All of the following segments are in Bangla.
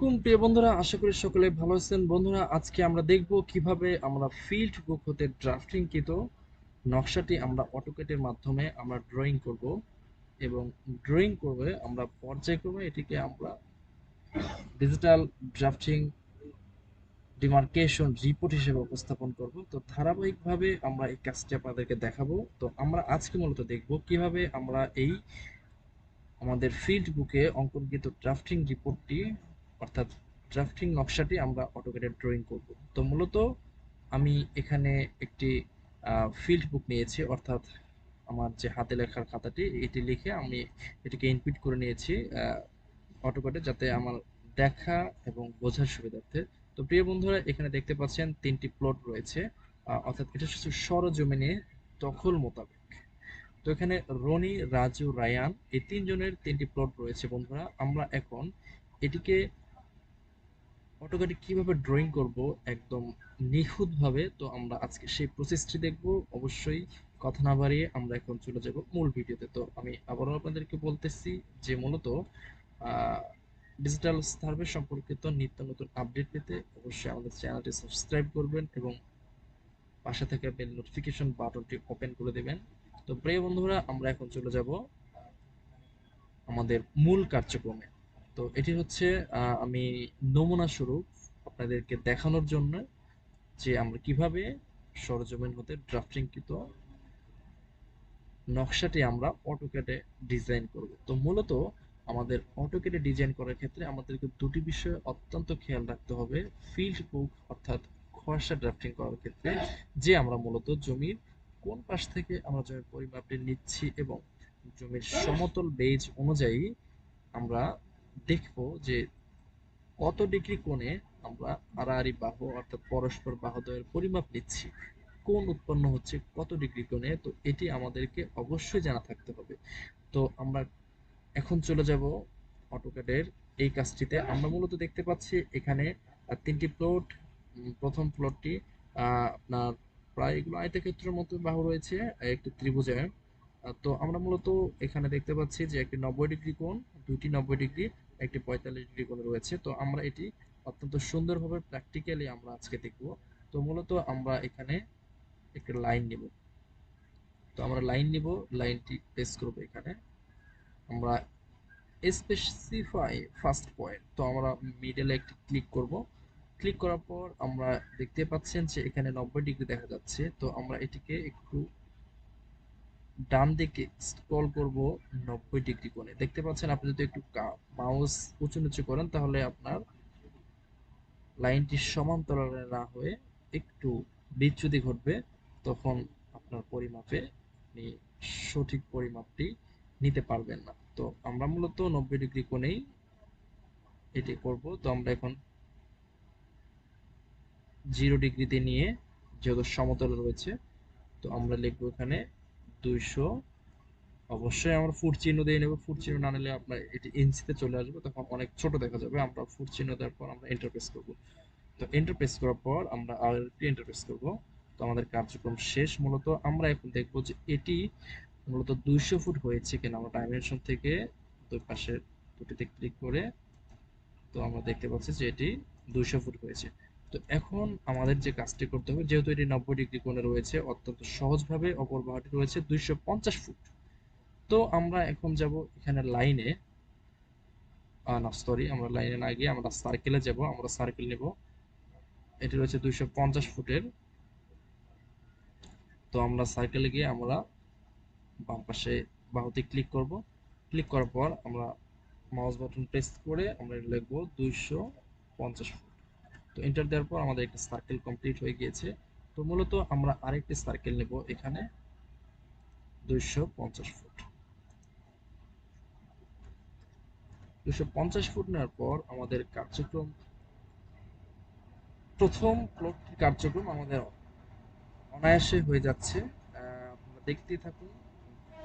আলাইকুম প্রিয় বন্ধুরা, আশা করি সকলে ভালো আছেন। বন্ধুরা, আজকে আমরা দেখব কিভাবে আমরা ফিল্ড বুক হতে ড্রাফটিংকৃত নকশাটি আমরা অটোক্যাডের মাধ্যমে আমরা ড্রয়িং করব এবং ড্রয়িং করবে আমরা পর্যায়ক্রমে এটিকে আমরা ডিজিটাল ড্রাফটিং ডিমার্কেশন রিপোর্ট হিসেবে উপস্থাপন করব। তো ধারাবাহিকভাবে আমরা এই কাজটি আপনাদেরকে দেখাবো। তো আমরা আজকে মূলত দেখব কিভাবে আমরা এই আমাদের ফিল্ড বুকে অঙ্কনকৃত ড্রাফটিং রিপোর্টটি অর্থাৎ ড্রাফটিং নকশাটি আমরা অটোক্যাডে ড্রয়িং করব। তো মূলত আমি এখানে একটি ফিল্ড বুক নিয়েছি, অর্থাৎ আমার যে হাতে লেখার খাতাটি এটি লিখে আমি এটিকে ইনপুট করে নিয়েছি অটোক্যাডে, যাতে আমার দেখা এবং বোঝার সুবিধার্থে। তো প্রিয় বন্ধুরা, এখানে দেখতে পাচ্ছেন তিনটি প্লট রয়েছে, অর্থাৎ এটা হচ্ছে সরজমিনে দখল মোতাবেক। তো এখানে রনি, রাজু, রায়ান এই তিনজনের তিনটি প্লট রয়েছে। বন্ধুরা, আমরা এখন এটিকে অটোক্যাডে কিভাবে ড্রয়িং করব একদম নিখুঁতভাবে, তো আমরা আজকে সেই প্রসেসটি দেখব। অবশ্যই কথা না বাড়িয়ে আমরা এখন চলে যাব মূল ভিডিওতে। তো আমি আবারও আপনাদেরকে বলতেছি যে মূলত ডিজিটাল সার্ভে সম্পর্কিত নিত্য নতুন আপডেট পেতে অবশ্যই আমাদের চ্যানেলটি সাবস্ক্রাইব করবেন এবং পাশে থাকা বেল নোটিফিকেশন বাটনটি ওপেন করে দেবেন। তো প্রিয় বন্ধুরা, আমরা এখন চলে যাব আমাদের মূল কার্যক্রমে। তো এটি হচ্ছে আমি নমুনা স্বরূপ আপনাদেরকে দেখানোর জন্য যে আমরা কিভাবে সরজমিন হতে ড্রাফটিংকৃত নকশাটি আমরা অটোক্যাডে ডিজাইন করব। তো মূলত আমাদের অটোক্যাডে ডিজাইন করার ক্ষেত্রে আমাদেরকে দুটি বিষয় অত্যন্ত খেয়াল রাখতে হবে। ফিল্ড বুক অর্থাৎ খসড়া ড্রাফটিং করার ক্ষেত্রে যে আমরা মূলত জমির কোন পাশ থেকে আমরা জমির পরিমাপটি নিচ্ছি এবং জমির সমতল বেজ অনুযায়ী আমরা দেখব যে কত ডিগ্রি কোণে আমরা আড়াআড়ি বাহু অর্থাৎ পরস্পর বাহুদ্বয়ের পরিমাপ নিচ্ছি, কোণ উৎপন্ন হচ্ছে কত ডিগ্রি কোণে। তো এটি আমাদেরকে অবশ্যই জানা থাকতে হবে। তো আমরা এখন চলে যাব অটোক্যাডের এই কাজটিতে। আমরা মূলত দেখতে পাচ্ছি এখানে তিনটি প্লট। প্রথম প্লটটি আপনার প্রায় এগুলো আয়তক্ষেত্রের মতো বাহু রয়েছে, একটি ত্রিভুজায়ন। তো আমরা মূলত এখানে দেখতে পাচ্ছি যে একটি 90 ডিগ্রি কোণ, দুইটি 90 ডিগ্রি, একটি 45 ডিগ্রি কোণ রয়েছে। তো আমরা এটি অত্যন্ত সুন্দরভাবে প্র্যাকটিক্যালি আমরা আজকে দেখব। তো মূলত আমরা এখানে একটি লাইন নিব। তো আমরা লাইন নিব, লাইনটি প্রেস করব এখানে। আমরা স্পেসিফাই ফার্স্ট পয়েন্ট, তো আমরা মিডলে একটি ক্লিক করব। ক্লিক করার পর আমরা দেখতে পাচ্ছেন যে এখানে 90 ডিগ্রি দেখা যাচ্ছে। তো আমরা এটিকে একটু ডান দিকে স্ক্রল করব 90 ডিগ্রি কোণে। দেখতে পাচ্ছেন, আপনি যদি একটু মাউস উঁচু নিচু করেন তাহলে আপনার লাইনটি সমান্তরালে না হয়ে একটু বিচ্যুতি ঘটবে। তখন আপনার পরিমাপে আপনি সঠিক পরিমাপটি নিতে পারবেন না। তো আমরা মূলত 90 ডিগ্রি কোণেই এটি করব। তো আমরা এখন 0 ডিগ্রিতে নিয়ে, যেহেতু সমতল রয়েছে, তো আমরা লিখবো এখানে 200। অবশ্যই আমরা ফুট চিহ্ন দিয়ে নেব, ফুট চিহ্ন না নিলে আপনার এটি ইঞ্চিতে চলে আসবে, তখন অনেক ছোট দেখা যাবে। আমরা ফুট চিহ্ন দেওয়ার পর আমরা এন্টার প্রেস করব। তো এন্টার প্রেস করার পর আমরা আরেকটি এন্টার প্রেস করব। তো আমাদের কার্যক্রম শেষ। মূলত আমরা এখন দেখব যে এটি মূলত 200 ফুট হয়েছে কিনা। আমরা ডাইমেনশন থেকে দুই পাশে দুটিতে ক্লিক করে তো আমরা দেখতে পাচ্ছি যে এটি 200 ফুট হয়েছে। তো এখন আমাদের যে কাজটি করতে হবে, যেহেতু এটি 90 ডিগ্রি কোণে রয়েছে, অত্যন্ত সহজভাবে অপর বাহুটি রয়েছে 250 ফুট। তো আমরা এখন যাব এখানে লাইনে, না সরি, আমরা লাইনে না গিয়ে আমরা সার্কেলে যাব। আমরা সার্কেল নেব, এটি রয়েছে 250 ফুটের। তো আমরা সার্কেলে গিয়ে আমরা বাম পাশে বাহুতে ক্লিক করব। ক্লিক করার পর আমরা মাউস বাটন প্রেস করে আমরা লিখব 250 ফুট। তো এন্টার দেওয়ার পর আমাদের একটা সার্কেল কমপ্লিট হয়ে গিয়েছে। তো মূলত আমরা আরেকটি সার্কেল নেব এখানে 250 ফুট। 250 ফুট নেওয়ার পর আমাদের কার্যক্রম, প্রথম প্লটটির কার্যক্রম আমাদের অনায়াসে হয়ে যাচ্ছে। আপনারা দেখতেই থাকুন।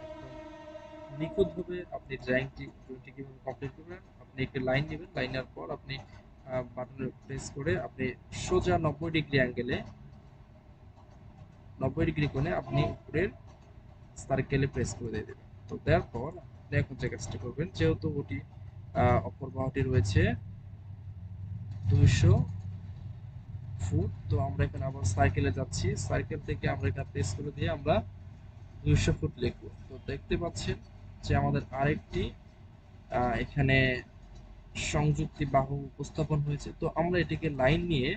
একদম নিখুঁতভাবে আপনি ড্রয়িংটি কিভাবে কমপ্লিট করবেন। আপনি একটি লাইন নেবেন, লাইন নেওয়ার পর আপনি বাটনে প্রেস করে আপনি সোজা 90 ডিগ্রি অ্যাঙ্গেলে, 90 ডিগ্রি কোণে আপনি উপরের সার্কেলে প্রেস করে দিয়ে দেবেন। তো দেওয়ার পর আপনি এখন যে কাজটি করবেন, যেহেতু ওটি অপর বাহুটি রয়েছে 200 ফুট। তো আমরা এখানে আবার সার্কেলে যাচ্ছি, সার্কেল থেকে আমরা এখানে প্রেস করে দিয়ে আমরা 200 ফুট লিখবো। তো দেখতে পাচ্ছেন যে আমাদের আরেকটি এখানে সংযুক্তি বাহু উপস্থাপন হয়েছে। তো আমরা এটিকে লাইন নিয়ে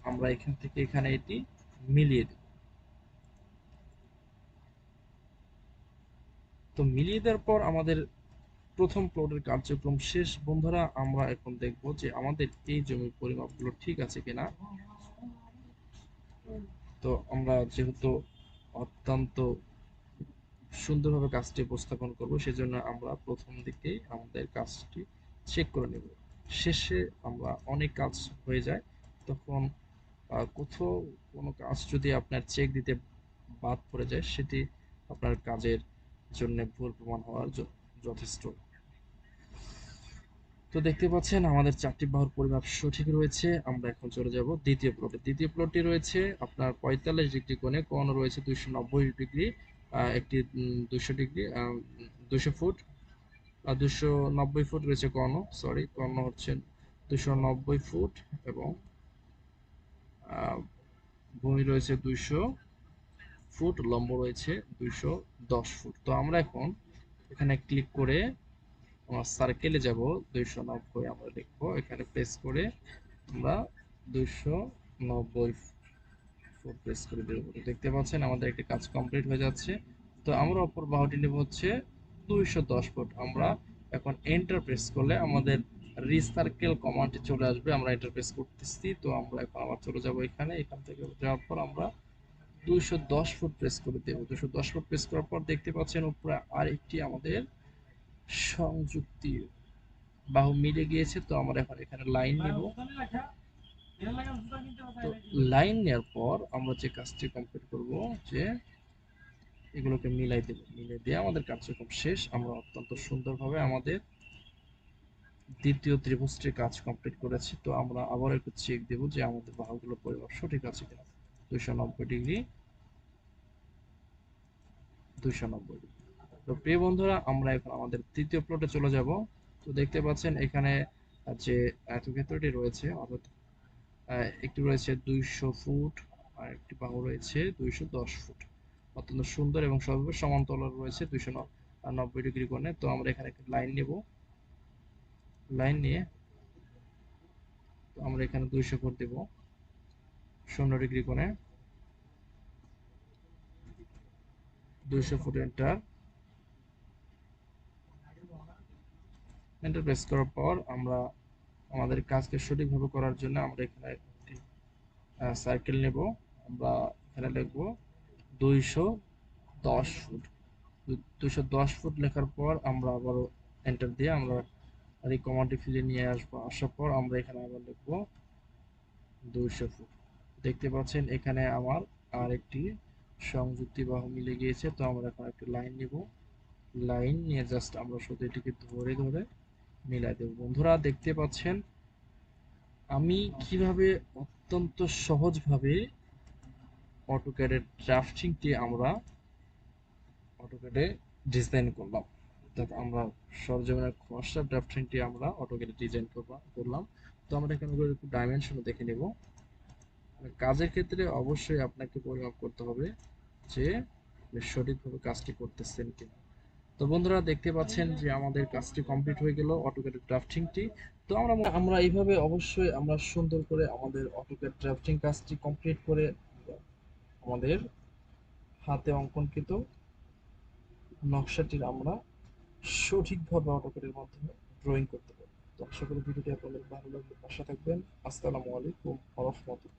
আমরা এখান থেকে এখানে এটি মিলিয়ে দেব। তো মিলিয়ে দেওয়ার পর আমাদের প্রথম প্লটের কার্যক্রম শেষ। বন্ধুরা, আমরা এখন দেখব যে আমাদের এই জমির পরিমাপগুলো ঠিক আছে কিনা। তো আমরা যেহেতু অত্যন্ত সুন্দরভাবে কাজটি উপস্থাপন করব, সেজন্য আমরা প্রথম দিকেই আমাদের কাজটি চেক করে নেব। শেষে আমরা অনেক কাজ হয়ে যায়, তখন কোথাও কোনো কাজ যদি আপনার চেক দিতে বাদ পড়ে যায়, সেটি আপনার কাজের জন্য ভুল প্রমাণ হওয়ার যথেষ্ট। তো দেখতে পাচ্ছেন আমাদের চারটি বাহুর পরিমাপ সঠিক রয়েছে। আমরা এখন চলে যাব দ্বিতীয় প্লটে। দ্বিতীয় প্লটটি রয়েছে আপনার 45 ডিগ্রি কোণে, কোণ রয়েছে 290 ডিগ্রি, একটি 200 ডিগ্রি, 200 ফুট, 290 ফুট রয়েছে কর্ণ, সরি কর্ণ হচ্ছে 290 ফুট, এবং ভূমি রয়েছে 200 ফুট, লম্ব রয়েছে 210 ফুট। তো আমরা এখন এখানে ক্লিক করে আমরা সার্কেলে যাব, 290 আমরা লিখবো, এখানে প্রেস করে আমরা 290 ফুট প্রেস করে দেবো। দেখতে পাচ্ছেন আমাদের একটি কাজ কমপ্লিট হয়ে যাচ্ছে। তো আমরা অপর বাহুটি নেব হচ্ছে 210 ফুট। আমরা এখন এন্টার প্রেস করলে আমাদের রিসার্কেল কমান্ডটি চলে আসবে। আমরা এন্টার প্রেস করতেছি। তো আমরা এখন আবার চলে যাব এখানে, এখান থেকে যাওয়ার পর আমরা 210 ফুট প্রেস করে দেবো। 210 ফুট প্রেস করার পর দেখতে পাচ্ছেন উপরে আরেকটি আমাদের সংযুক্তি বাহু মিলে গিয়েছে। তো আমরা এখন এখানে লাইন নেব। তো লাইন নেওয়ার পর আমরা যে কাজটি কমপ্লিট করব, যে এগুলোকে মিলাই দেব, মিলে দিয়ে আমাদের কার্যক্রম শেষ। আমরা অত্যন্ত সুন্দরভাবে আমাদের দ্বিতীয় ত্রিভুজটির কাজ কমপ্লিট করেছি। তো আমরা আবার একটু চেক দেব যে আমাদের বাহুগুলো পরিমাপ সঠিক আছে কিনা। 290 ডিগ্রি, 290 ডিগ্রি। তো প্রিয় বন্ধুরা, আমরা এখন আমাদের তৃতীয় প্লটে চলে যাব। তো দেখতে পাচ্ছেন এখানে যে আয়তক্ষেত্রটি রয়েছে, অর্থাৎ একটি রয়েছে 200 ফুট, আর একটি বাহু রয়েছে 210 ফুট, অত্যন্ত সুন্দর, এবং সর্বোচ্চ সমান্তরাল রয়েছে 290 ডিগ্রি কোণে। তো আমরা এখানে একটা লাইন নেব, লাইন নিয়ে তো আমরা এখানে 200 ফুট দেব 0 ডিগ্রি কোণে, 200 ফুট এন্টার। এন্টার প্রেস করার পর আমরা আমাদের কাজকে সঠিকভাবে করার জন্য আমরা এখানে একটি সার্কেল নেব। আমরা এখানে লিখব 210 ফুট। 210 ফুট লেখার পর আমরা আবারও এন্টার দিয়ে আমরা আর এই কমান্ডটি ফিরে নিয়ে আসবো। আসার পর আমরা এখানে আবার লিখবো 200 ফুট। দেখতে পাচ্ছেন এখানে আমার আর একটি সংযুক্তি বাহু মিলে গিয়েছে। তো আমরা এখন একটি লাইন নিব, লাইন নিয়ে জাস্ট আমরা শুধু এটিকে ধরে ধরে মিলাই দেব। বন্ধুরা, দেখতে পাচ্ছেন আমি কিভাবে অত্যন্ত সহজভাবে অটোক্যাডের ড্রাফটিংটি আমরা অটোক্যাডে ডিজাইন করলাম, অর্থাৎ আমরা সরজমিনের খসড়া ড্রাফটিংটি আমরা অটোক্যাডে ডিজাইন করলাম। তো আমরা এখানে একটু ডাইমেনশন দেখে নেব। কাজের ক্ষেত্রে অবশ্যই আপনাকে পরিমাপ করতে হবে যে সঠিকভাবে কাজটি করতেছেন কিনা। তো বন্ধুরা, দেখতে পাচ্ছেন যে আমাদের কাজটি কমপ্লিট হয়ে গেল, অটোক্যাড ড্রাফটিংটি। তো আমরা আমরা এইভাবে অবশ্যই আমরা সুন্দর করে আমাদের অটোক্যাড ড্রাফটিং কাজটি কমপ্লিট করে আমাদের হাতে অঙ্কনকৃত নকশাটির আমরা সঠিকভাবে অটোক্যাডের মাধ্যমে ড্রয়িং করতে পারবো। তো আশা করি ভিডিওটি আপনাদের ভালো লাগবে। পাশে থাকবেন। আসসালামু আলাইকুম ওয়া রাহমাতুল্লাহ।